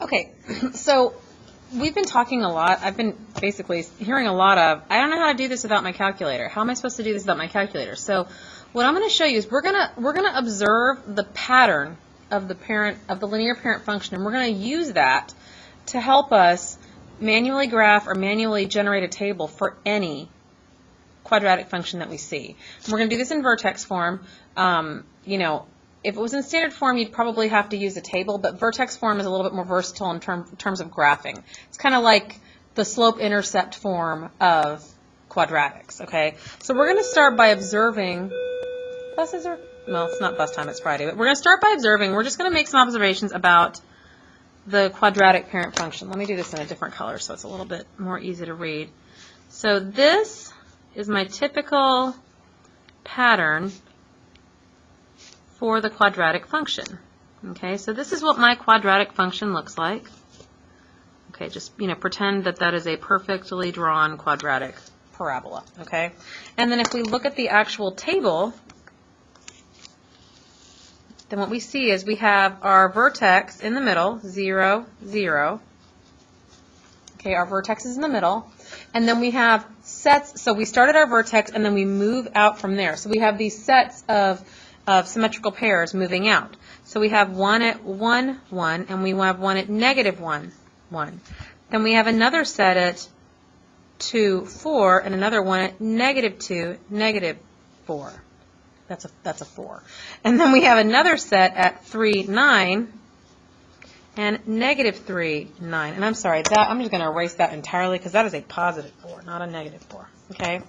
Okay, so we've been talking a lot. I've been basically hearing a lot of, I don't know how to do this without my calculator. How am I supposed to do this without my calculator? So what I'm going to show you is we're gonna observe the pattern of the linear parent function, and we're going to use that to help us manually graph or manually generate a table for any quadratic function that we see. And we're going to do this in vertex form. If it was in standard form, you'd probably have to use a table, but vertex form is a little bit more versatile in terms of graphing. It's kind of like the slope-intercept form of quadratics, okay? So we're going to start by observing, well, it's not bus time, it's Friday, but we're going to start by observing. We're just going to make some observations about the quadratic parent function. Let me do this in a different color so it's a little bit more easy to read. So this is my typical pattern for the quadratic function. Okay, so this is what my quadratic function looks like. Okay, just pretend that that is a perfectly drawn quadratic parabola. Okay, and then if we look at the actual table, then what we see is we have our vertex in the middle, 0, 0. Okay, our vertex is in the middle, and then we have sets. So we start at our vertex, and then we move out from there. So we have these sets of symmetrical pairs moving out. So we have one at 1, 1, and we have one at negative 1, 1. Then we have another set at 2, 4, and another one at negative 2, negative 4. That's a 4. And then we have another set at 3, 9, and negative 3, 9. And I'm sorry, I'm just going to erase that entirely because that is a positive 4, not a negative 4. Okay?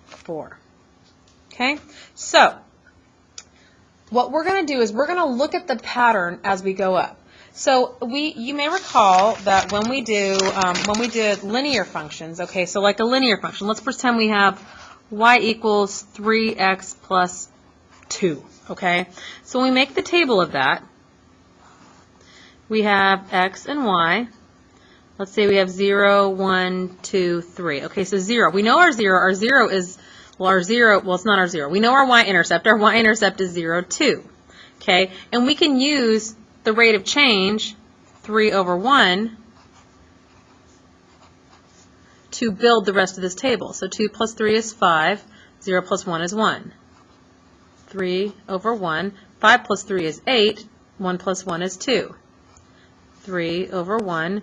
4. Okay? So what we're going to do is we're going to look at the pattern as we go up. So you may recall that when we did linear functions, okay, so like a linear function, let's pretend we have y equals 3x plus 2, okay? So when we make the table of that, we have x and y. Let's say we have 0, 1, 2, 3. Okay, so 0. We know our 0. Our 0 is, well, it's not our 0. We know our y-intercept. Our y-intercept is 0, 2. Okay, and we can use the rate of change, 3 over 1, to build the rest of this table. So 2 plus 3 is 5. 0 plus 1 is 1. 3 over 1. 5 plus 3 is 8. 1 plus 1 is 2. 3 over 1.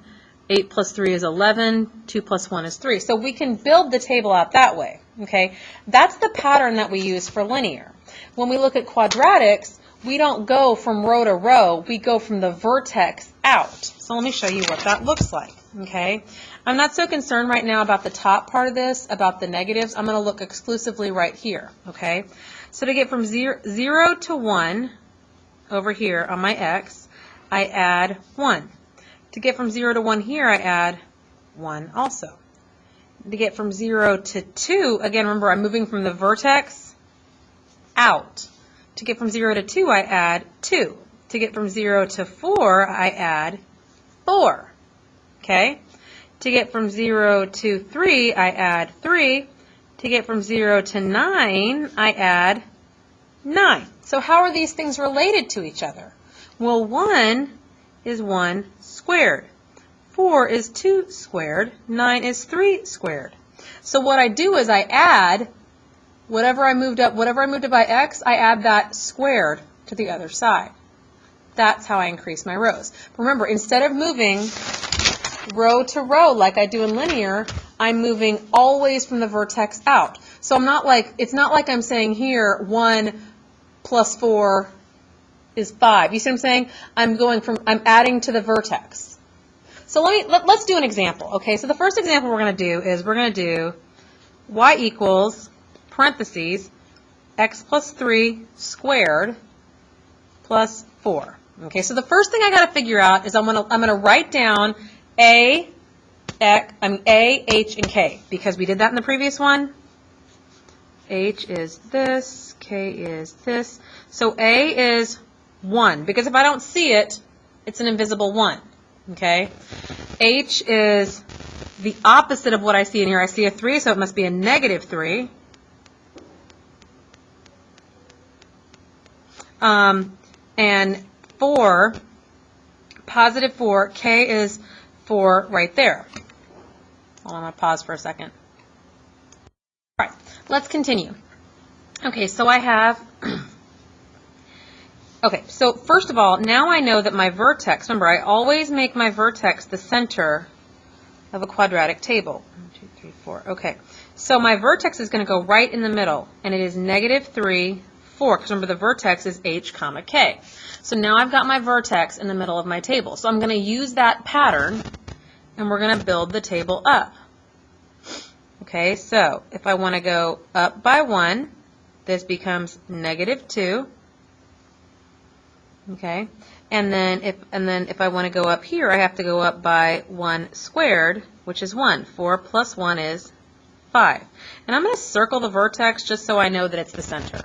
8 plus 3 is 11. 2 plus 1 is 3. So we can build the table out that way. Okay, that's the pattern that we use for linear. When we look at quadratics, we don't go from row to row. We go from the vertex out. So let me show you what that looks like. Okay, I'm not so concerned right now about the top part of this, about the negatives. I'm going to look exclusively right here. Okay, so to get from 0 to 1 over here on my x, I add 1. To get from 0 to 1 here, I add 1 also. To get from 0 to 2, again, remember, I'm moving from the vertex out. To get from 0 to 2, I add 2. To get from 0 to 4, I add 4. Okay? To get from 0 to 3, I add 3. To get from 0 to 9, I add 9. So how are these things related to each other? Well, 1 is 1 squared. 4 is 2 squared. 9 is 3 squared. So what I do is I add whatever I moved up by x, I add that squared to the other side. That's how I increase my rows. Remember, instead of moving row to row like I do in linear, I'm moving always from the vertex out. So it's not like I'm saying here 1 plus 4 is 5. You see what I'm saying? I'm adding to the vertex. So let's do an example. Okay, so the first example we're going to do is we're going to do y equals parentheses x plus 3 squared plus 4. Okay, so the first thing I got to figure out is I'm going to write down A, H, and K, because we did that in the previous one. H is this, K is this. So A is 1, because if I don't see it, it's an invisible 1. Okay? H is the opposite of what I see in here. I see a 3, so it must be a negative 3. And 4 positive 4, k is 4 right there. Hold on, I'm going to pause for a second. All right, let's continue. Okay, so I have, okay, so first of all, now I know that my vertex, remember, I always make my vertex the center of a quadratic table. 1, 2, 3, 4. Okay, so my vertex is going to go right in the middle, and it is negative 3, 4, because remember the vertex is h comma k. So now I've got my vertex in the middle of my table. So I'm going to use that pattern, and we're going to build the table up. Okay, so if I want to go up by 1, this becomes negative 2. Okay, and then if I want to go up here, I have to go up by 1 squared, which is 1. 4 plus 1 is 5. And I'm going to circle the vertex just so I know that it's the center.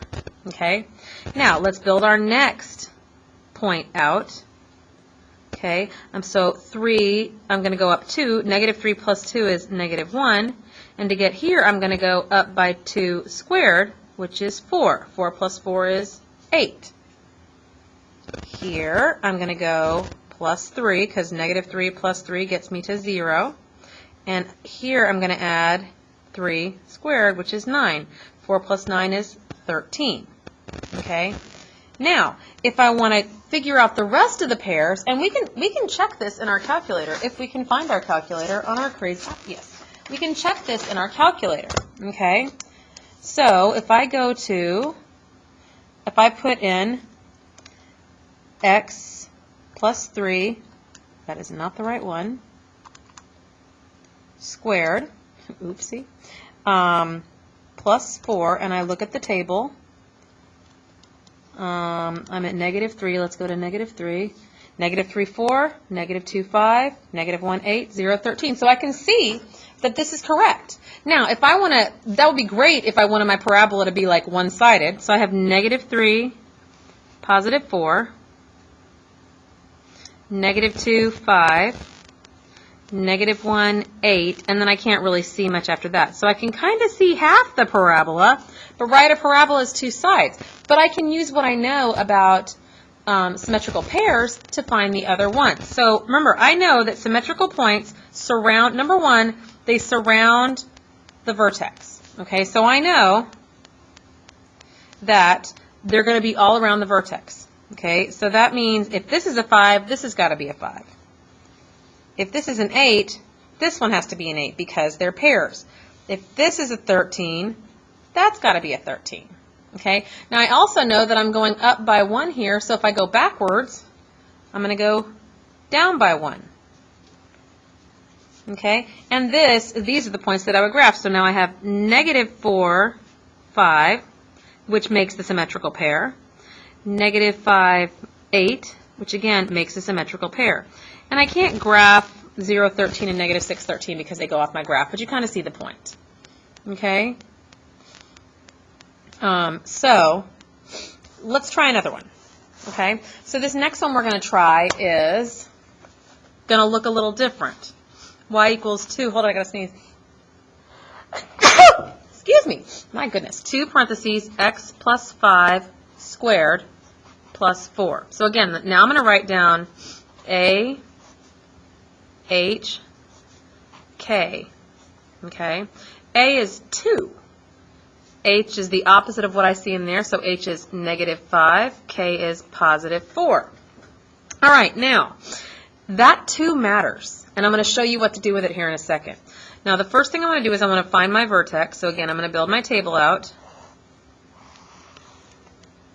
Okay, now let's build our next point out. Okay, so 3, I'm going to go up 2. Negative 3 plus 2 is negative 1. And to get here, I'm going to go up by 2 squared, which is 4. 4 plus 4 is 8. Here, I'm going to go plus 3, because negative 3 plus 3 gets me to 0. And here, I'm going to add 3 squared, which is 9. 4 plus 9 is 13. Okay? Now, if I want to figure out the rest of the pairs, and we can check this in our calculator, if we can find our calculator on our crazy, yes. We can check this in our calculator, okay? So if I put in x plus 3, that is not the right one, squared, oopsie, plus 4, and I look at the table, I'm at negative 3, let's go to negative 3, negative 3, 4, negative 2, 5, negative 1, 8, 0, 13. So I can see that this is correct. Now, if I want to, that would be great if I wanted my parabola to be like one-sided. So I have negative 3, positive 4, negative 2, 5, negative 1, 8, and then I can't really see much after that. So I can kind of see half the parabola, but right, a parabola is 2 sides. But I can use what I know about symmetrical pairs to find the other one. So remember, I know that symmetrical points surround, number 1, they surround the vertex. Okay, so I know that they're going to be all around the vertex. Okay, so that means if this is a 5, this has got to be a 5. If this is an 8, this one has to be an 8 because they're pairs. If this is a 13, that's got to be a 13. Okay, now I also know that I'm going up by 1 here, so if I go backwards, I'm going to go down by 1. Okay, and these are the points that I would graph. So now I have negative 4, 5, which makes the symmetrical pair. Negative 5, 8, which again makes a symmetrical pair. And I can't graph 0, 13 and negative 6, 13 because they go off my graph, but you kind of see the point. Okay? So let's try another one. Okay? So this next one we're going to try is going to look a little different. Y equals 2. Hold on, I got to sneeze. Excuse me. My goodness. 2 parentheses x plus 5 squared plus 4. So again, now I'm going to write down A, H, K. Okay? A is 2. H is the opposite of what I see in there, so H is negative 5. K is positive 4. All right, now, that 2 matters. And I'm going to show you what to do with it here in a second. Now, the first thing I want to do is I want to find my vertex. So again, I'm going to build my table out.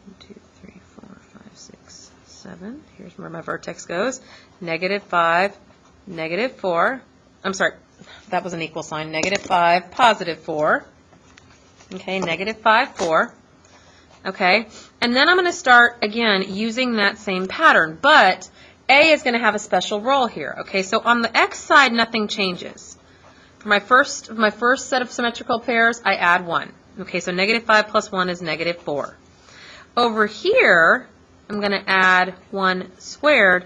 1, 2, 3, 4, 5, 6, 7. Here's where my vertex goes. Negative 5, negative 4. I'm sorry, that was an equal sign. Negative 5, positive 4. Okay, negative 5, 4. Okay, and then I'm going to start, again, using that same pattern. But A is going to have a special role here. Okay, so on the x side, nothing changes. For my first set of symmetrical pairs, I add 1. Okay, so negative 5 plus 1 is negative 4. Over here, I'm going to add 1 squared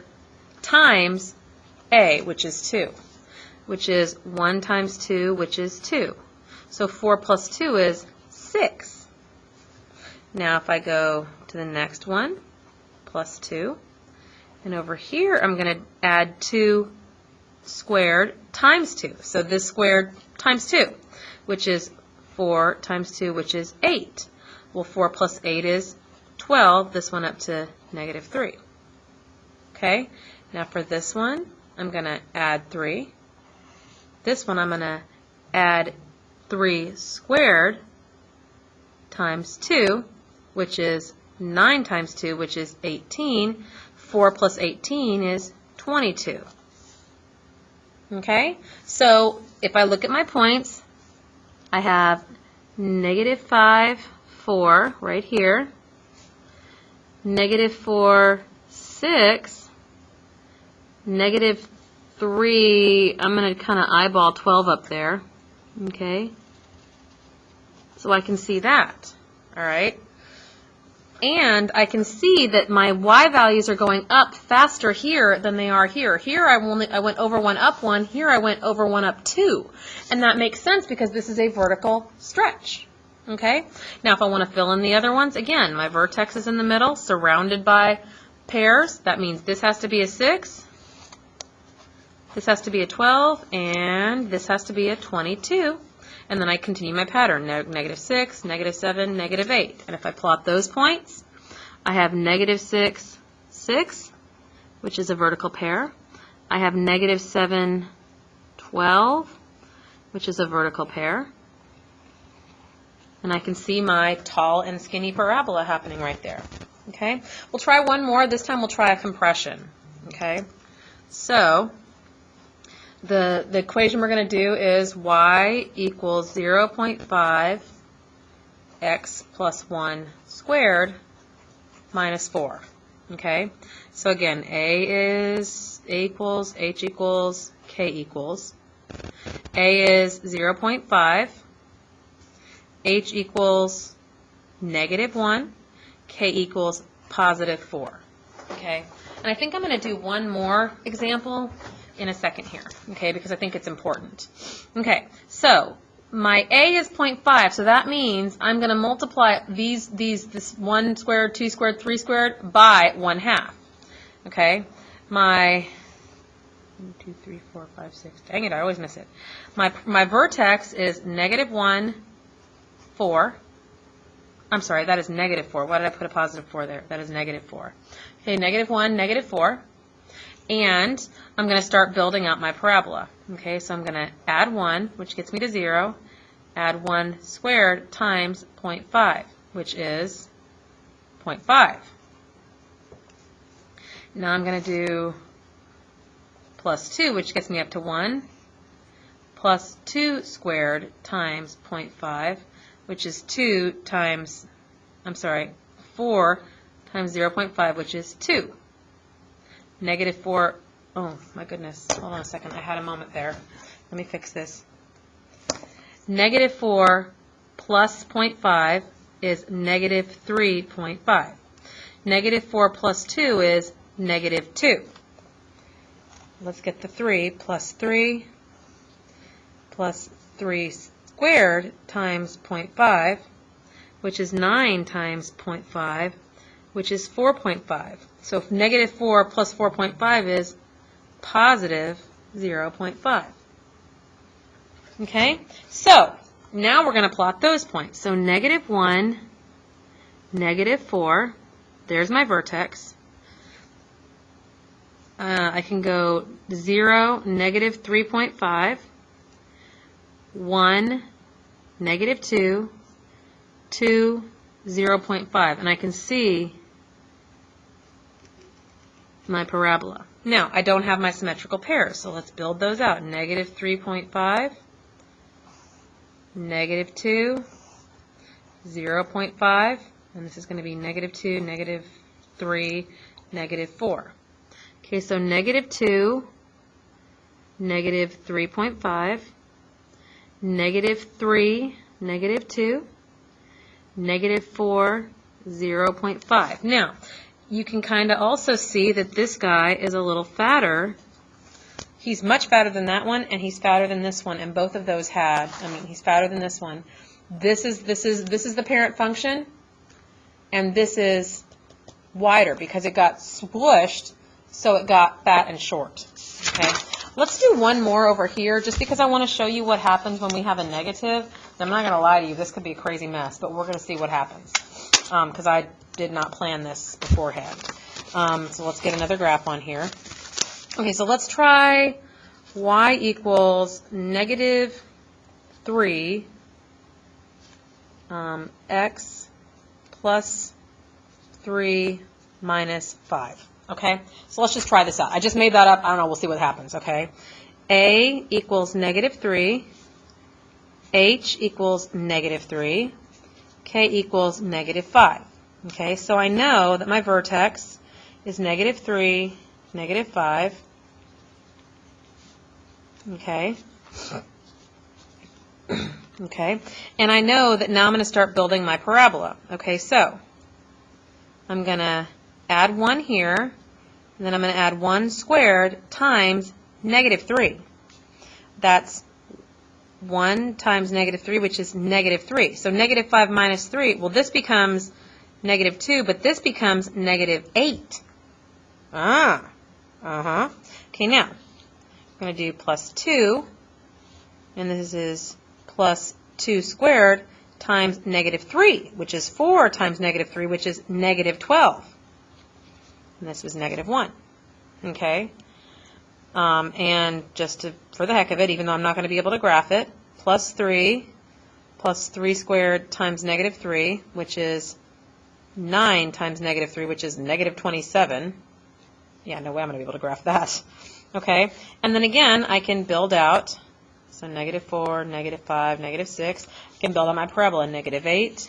times A, which is 2, which is 1 times 2, which is 2. So 4 plus 2 is 6. Now if I go to the next one, plus 2. And over here, I'm going to add 2 squared times 2. So this squared times 2, which is 4 times 2, which is 8. Well, 4 plus 8 is 12. This one up to negative 3. Okay? Now for this one, I'm going to add 3. This one, I'm going to add 3 squared times 2, which is 9 times 2, which is 18. 4 plus 18 is 22. Okay? So if I look at my points, I have negative 5, 4 right here, negative 4, 6, negative 3, I'm going to kind of eyeball 12 up there. Okay? So I can see that. All right? And I can see that my y values are going up faster here than they are here. Here I went over 1 up 1. Here I went over 1 up 2. And that makes sense because this is a vertical stretch. Okay? Now if I want to fill in the other ones, again, my vertex is in the middle, surrounded by pairs. That means this has to be a 6, this has to be a 12, and this has to be a 22. And then I continue my pattern, negative 6, negative 7, negative 8. And if I plot those points, I have negative 6, 6, which is a vertical pair. I have negative 7, 12, which is a vertical pair. And I can see my tall and skinny parabola happening right there. Okay? We'll try one more. This time we'll try a compression. Okay? So the equation we're going to do is y equals 0.5 x plus 1 squared minus 4. Okay? So again, A equals, H equals, K equals. A is 0.5. H equals negative 1. K equals positive 4. Okay? And I think I'm going to do one more example in a second here, okay, because I think it's important. Okay, so my A is 0.5, so that means I'm going to multiply this 1 squared, 2 squared, 3 squared by 1/2. Okay, my 1, 2, 3, 4, 5, 6. Dang it, I always miss it. My vertex is negative 1, 4. I'm sorry, that is negative 4. Why did I put a positive 4 there? That is negative 4. Okay, negative 1, negative 4. And I'm going to start building out my parabola. Okay, so I'm going to add 1, which gets me to 0, add 1 squared times 0.5, which is 0.5. Now I'm going to do plus 2, which gets me up to 1, plus 2 squared times 0.5, which is 4 times 0.5, which is 2. Negative 4, oh my goodness, hold on a second, I had a moment there. Let me fix this. Negative 4 plus 0.5 is negative 3.5. Negative 4 plus 2 is negative 2. Let's get the 3 plus 3 squared times 0.5, which is 9 times 0.5, which is 4.5. So if negative 4 plus 4.5 is positive 0.5. Okay? So now we're going to plot those points. So negative 1, negative 4, there's my vertex. I can go 0, negative 3.5, 1, negative 2, 2, 0.5. And I can see my parabola. Now, I don't have my symmetrical pairs, so let's build those out. Negative 3.5, negative 2, 0.5, and this is going to be negative 2, negative 3, negative 4. Okay, so negative 2, negative 3.5, negative 3, negative 2, negative 4, 0.5. Now, you can kind of also see that this guy is a little fatter. He's much fatter than that one, and he's fatter than this one, and both of those he's fatter than this one. This is the parent function, and this is wider because it got squished so it got fat and short. Okay, let's do one more over here just because I want to show you what happens when we have a negative. I'm not going to lie to you, this could be a crazy mess, but we're going to see what happens because I did not plan this beforehand. So let's get another graph on here. Okay, so let's try y equals negative 3 x plus 3 minus 5. Okay, so let's just try this out. I just made that up. I don't know. We'll see what happens. Okay, a equals negative 3, h equals negative 3, k equals negative 5. Okay, so I know that my vertex is negative 3, negative 5. Okay. Okay, and I know that now I'm going to start building my parabola. Okay, so I'm going to add 1 here, and then I'm going to add 1 squared times negative 3. That's 1 times negative 3, which is negative 3. So negative 5 minus 3, well, this becomes negative 2, but this becomes negative 8. Okay, now I'm going to do plus 2, and this is plus 2 squared times negative 3, which is 4 times negative 3, which is negative 12. And this was negative 1. Okay? And just for the heck of it, even though I'm not going to be able to graph it, plus 3 squared times negative 3, which is 9 times negative 3, which is negative 27. Yeah, no way I'm going to be able to graph that. Okay? And then again, I can build out. So negative 4, negative 5, negative 6. I can build on my parabola. Negative 8,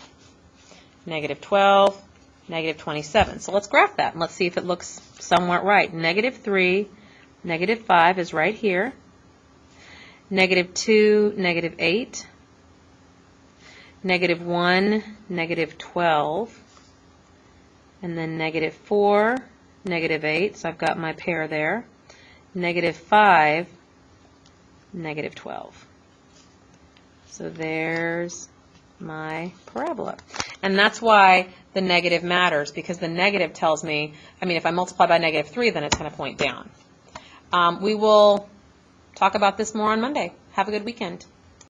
negative 12, negative 27. So let's graph that, and let's see if it looks somewhat right. Negative 3, negative 5 is right here. Negative 2, negative 8. Negative 1, negative 12. And then negative 4, negative 8. So I've got my pair there. Negative 5, negative 12. So there's my parabola. And that's why the negative matters, because the negative tells me, I mean, if I multiply by negative 3, then it's going to point down. We will talk about this more on Monday. Have a good weekend.